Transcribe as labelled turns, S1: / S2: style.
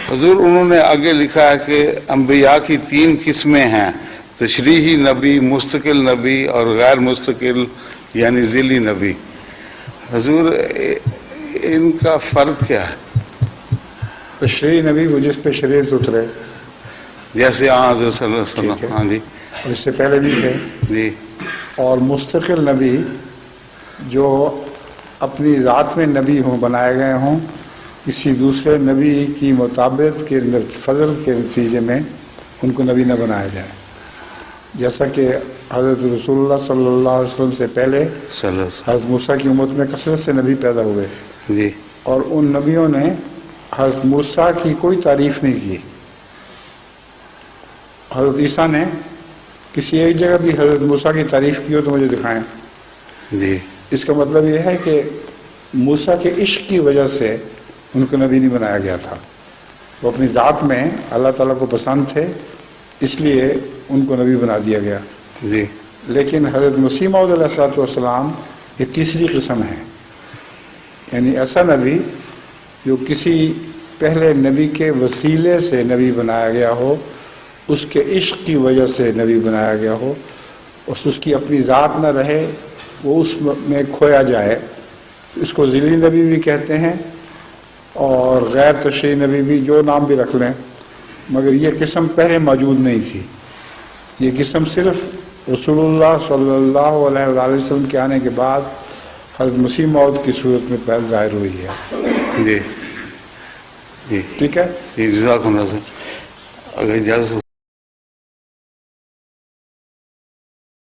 S1: حضور انہوں نے آگے لکھا ہے کہ انبیاء کی 3 قسمیں ہیں، تشریحی نبی، مستقل نبی اور غیر مستقل یعنی ذیلی نبی۔ حضور ان کا فرق کیا ہے؟
S2: تشریعی نبی وہ جس پہ شریعت اترے،
S1: جیسے حضرت صلی اللہ علیہ وسلم، ہاں جی،
S2: اور اس سے پہلے بھی تھے۔
S1: جی۔
S2: اور مستقل نبی جو اپنی ذات میں نبی ہوں، بنائے گئے ہوں، کسی دوسرے نبی کی مطابقت کے فضل کے نتیجے میں ان کو نبی نہ بنایا جائے، جیسا کہ حضرت رسول اللہ صلی اللہ علیہ وسلم سے پہلے حضرت موسیٰ کی امت میں کثرت سے نبی پیدا ہوئے،
S1: جی،
S2: اور ان نبیوں نے حضرت موسیٰ کی کوئی تعریف نہیں کی۔ حضرت عیسیٰ نے کسی ایک جگہ بھی حضرت موسیٰ کی تعریف کی ہو تو مجھے دکھائیں۔
S1: جی،
S2: اس کا مطلب یہ ہے کہ موسیٰ کے عشق کی وجہ سے ان کو نبی نہیں بنایا گیا تھا، وہ اپنی ذات میں اللہ تعالیٰ کو پسند تھے، اس لیے ان کو نبی بنا دیا گیا۔
S1: جی،
S2: لیکن حضرت مسیح موعود علیہ السلام یہ تیسری قسم ہے، یعنی ایسا نبی جو کسی پہلے نبی کے وسیلے سے نبی بنایا گیا ہو، اس کے عشق کی وجہ سے نبی بنایا گیا ہو، اس کی اپنی ذات نہ رہے، وہ اس میں کھویا جائے، اس کو ذیلی نبی بھی کہتے ہیں اور غیر تشریعی نبی بھی، جو نام بھی رکھ لیں، مگر یہ قسم پہلے موجود نہیں تھی۔ یہ قسم صرف رسول اللہ صلی اللہ علیہ وآلہ وسلم کے آنے کے بعد حضرت مسیح موعود کی صورت میں پہل ظاہر ہوئی ہے۔
S1: جی، جی،
S2: ٹھیک ہے،
S1: جزاکم اللہ خیر۔ اگر اجازت